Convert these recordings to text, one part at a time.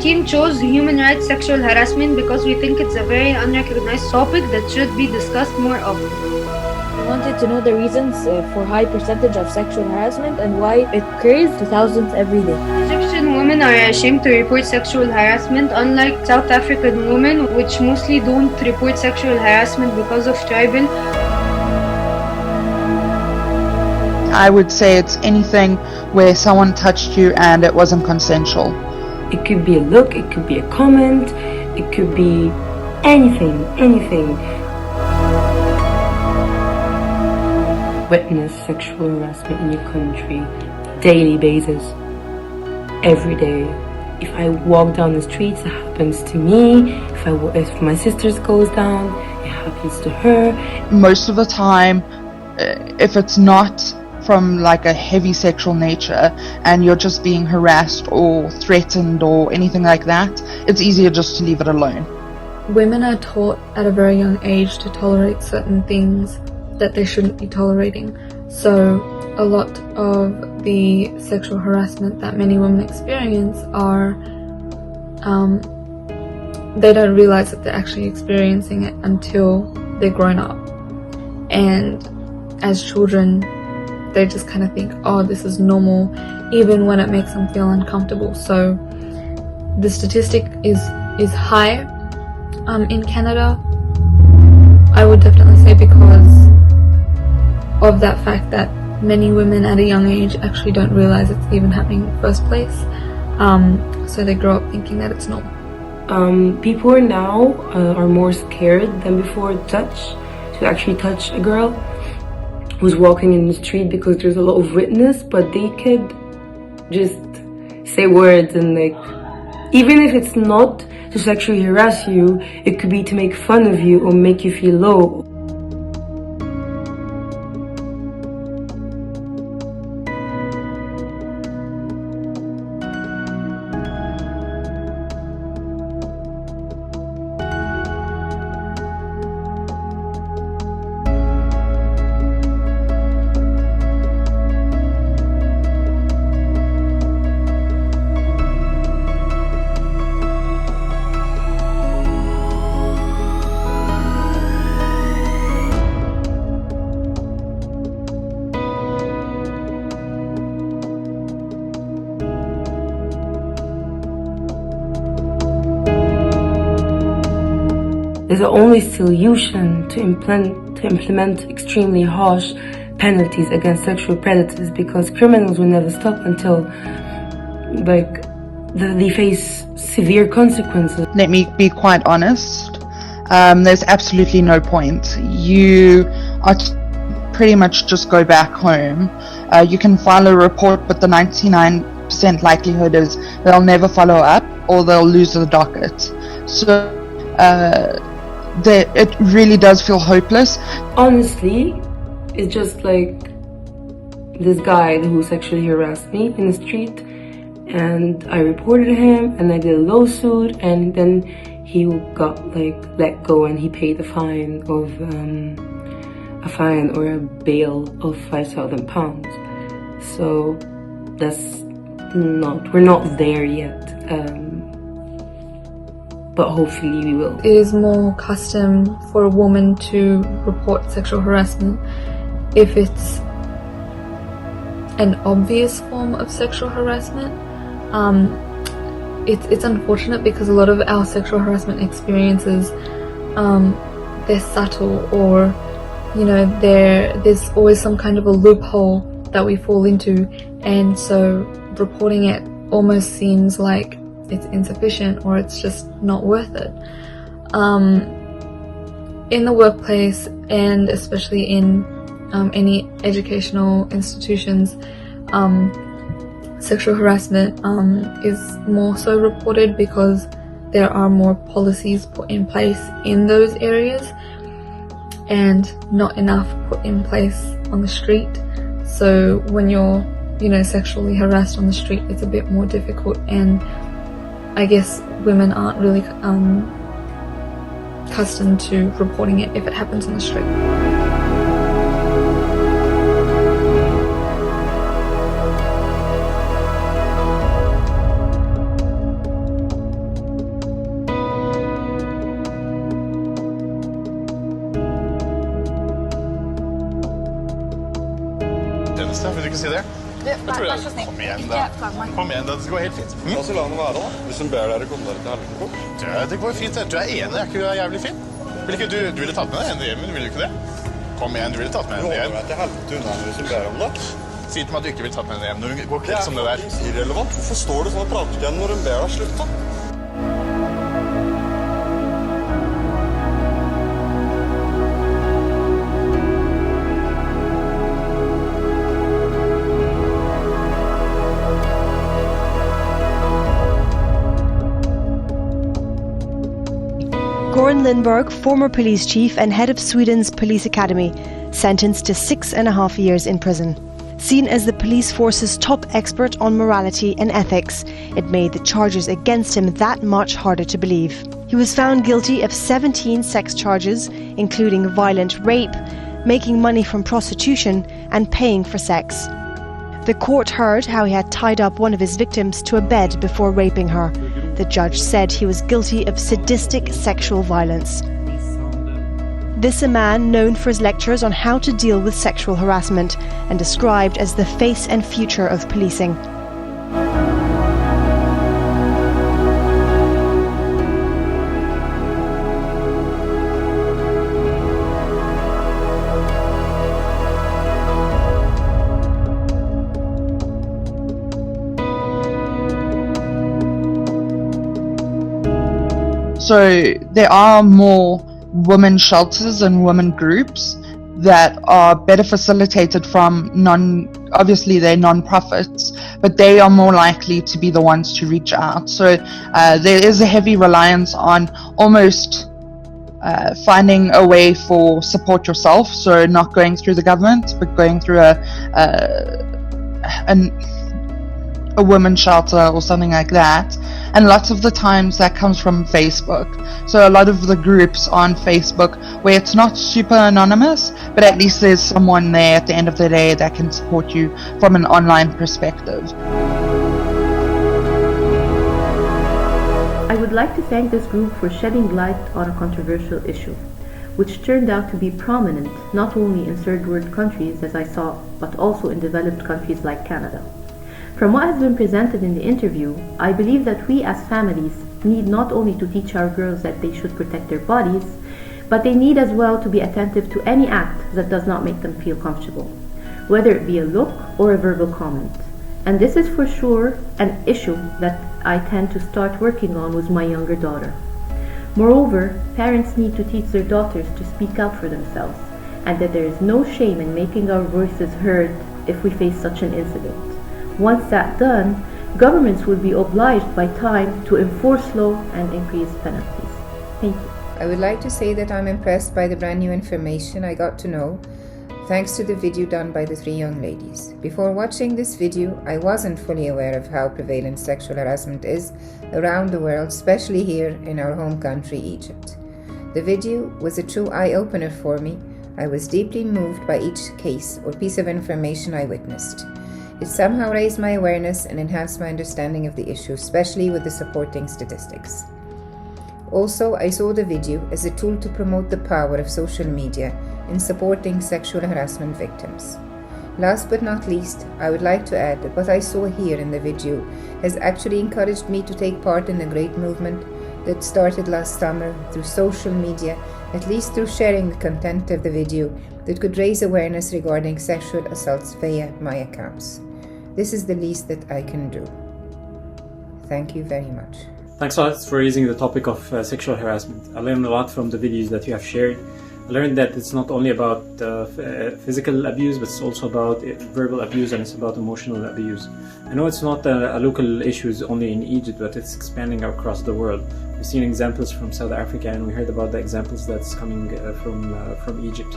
team chose human rights sexual harassment because we think it's a very unrecognized topic that should be discussed more often. We wanted to know the reasons for high percentage of sexual harassment and why it occurs to thousands every day. Egyptian women are ashamed to report sexual harassment, unlike South African women, which mostly don't report sexual harassment because of tribal. I would say it's anything where someone touched you and it wasn't consensual. It could be a look, it could be a comment, it could be anything. Witness sexual harassment in your country, daily basis, every day. If I walk down the streets, it happens to me. If my sister goes down, it happens to her. Most of the time, if it's not from like a heavy sexual nature and you're just being harassed or threatened or anything like that, it's easier just to leave it alone. Women are taught at a very young age to tolerate certain things that they shouldn't be tolerating. So a lot of the sexual harassment that many women experience are they don't realize that they're actually experiencing it until they're grown up. And as children, they just kind of think, oh, this is normal, even when it makes them feel uncomfortable. So the statistic is high in Canada. I would definitely say because of that fact that many women at a young age actually don't realize it's even happening in the first place. So they grow up thinking that it's normal. People now are more scared than before to actually touch a girl who's walking in the street, because there's a lot of witness, but they could just say words and like, even if it's not to sexually harass you, it could be to make fun of you or make you feel low. Is the only solution to implement extremely harsh penalties against sexual predators, because criminals will never stop until they face severe consequences. Let me be quite honest. There's absolutely no point. You are pretty much just go back home. You can file a report, but the 99% likelihood is they'll never follow up or they'll lose the docket. So it really does feel hopeless. Honestly, it's just like this guy who sexually harassed me in the street, and I reported him and I did a lawsuit, and then he got let go and he paid a fine or a bail of £5,000. So we're not there yet. But hopefully we will. It is more custom for a woman to report sexual harassment if it's an obvious form of sexual harassment. It's unfortunate because a lot of our sexual harassment experiences, they're subtle, or there's always some kind of a loophole that we fall into, and so reporting it almost seems like it's insufficient or it's just not worth it. In the workplace, and especially in any educational institutions, sexual harassment is more so reported because there are more policies put in place in those areas and not enough put in place on the street. So when you're sexually harassed on the street, it's a bit more difficult, and I guess women aren't really accustomed to reporting it if it happens on the street. tjeneste, vil du ikke si det? Vær så snill. Kom igjen, Ikke da. plag meg. Kom igjen, da. Det skal gå helt fint. La oss la henne være, da. Hvis hun ber dere komme dere til helvete bort. Det går fint. Du er enig, er ikke du jævlig fin? Vil ikke du ville tatt med deg henne hjem, vil du ikke det? Kom igjen, du ville tatt med henne hjem. Råder meg til helvete unna henne hvis hun ber om det. Si til meg at du ikke vil tatt med henne hjem. Når hun går Det klipp er som det der. fuckings irrelevant. Hvorfor står du sånn og prater til henne når hun ber deg slutte? Goran Lindberg, former police chief and head of Sweden's police academy, sentenced to 6.5 years in prison. Seen as the police force's top expert on morality and ethics, it made the charges against him that much harder to believe. He was found guilty of 17 sex charges, including violent rape, making money from prostitution, and paying for sex. The court heard how he had tied up one of his victims to a bed before raping her. The judge said he was guilty of sadistic sexual violence. This a man known for his lectures on how to deal with sexual harassment and described as the face and future of policing. So there are more women shelters and women groups that are better facilitated from obviously they're non-profits, but they are more likely to be the ones to reach out. So there is a heavy reliance on almost finding a way for support yourself. So not going through the government, but going through a women's shelter or something like that. And lots of the times that comes from Facebook. So a lot of the groups on Facebook where it's not super anonymous, but at least there's someone there at the end of the day that can support you from an online perspective. I would like to thank this group for shedding light on a controversial issue, which turned out to be prominent not only in third world countries, as I saw, but also in developed countries like Canada. From what has been presented in the interview, I believe that we as families need not only to teach our girls that they should protect their bodies, but they need as well to be attentive to any act that does not make them feel comfortable, whether it be a look or a verbal comment. And this is for sure an issue that I tend to start working on with my younger daughter. Moreover, parents need to teach their daughters to speak out for themselves, and that there is no shame in making our voices heard if we face such an incident. Once that's done, governments will be obliged by time to enforce law and increase penalties. Thank you. I would like to say that I'm impressed by the brand new information I got to know thanks to the video done by the three young ladies. Before watching this video, I wasn't fully aware of how prevalent sexual harassment is around the world, especially here in our home country, Egypt. The video was a true eye-opener for me. I was deeply moved by each case or piece of information I witnessed. It somehow raised my awareness and enhanced my understanding of the issue, especially with the supporting statistics. Also, I saw the video as a tool to promote the power of social media in supporting sexual harassment victims. Last but not least, I would like to add that what I saw here in the video has actually encouraged me to take part in a great movement that started last summer through social media, at least through sharing the content of the video that could raise awareness regarding sexual assaults via my accounts. This is the least that I can do. Thank you very much. Thanks a lot for raising the topic of sexual harassment. I learned a lot from the videos that you have shared. I learned that it's not only about physical abuse, but it's also about verbal abuse, and it's about emotional abuse. I know it's not a local issue only in Egypt, but it's expanding across the world. We've seen examples from South Africa, and we heard about the examples that's coming from Egypt.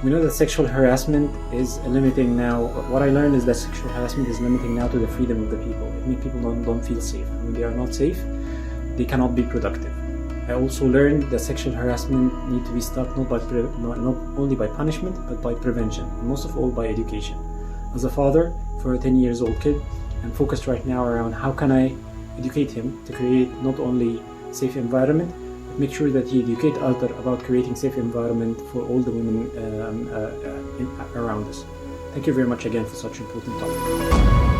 We know that sexual harassment is limiting now. What I learned is that sexual harassment is limiting now to the freedom of the people. It makes people don't feel safe. When they are not safe, they cannot be productive. I also learned that sexual harassment needs to be stopped not only by punishment, but by prevention, and most of all by education. As a father for a 10-year-old kid, I'm focused right now around how can I educate him to create not only safe environment, but make sure that he educate others about creating safe environment for all the women around us. Thank you very much again for such an important topic.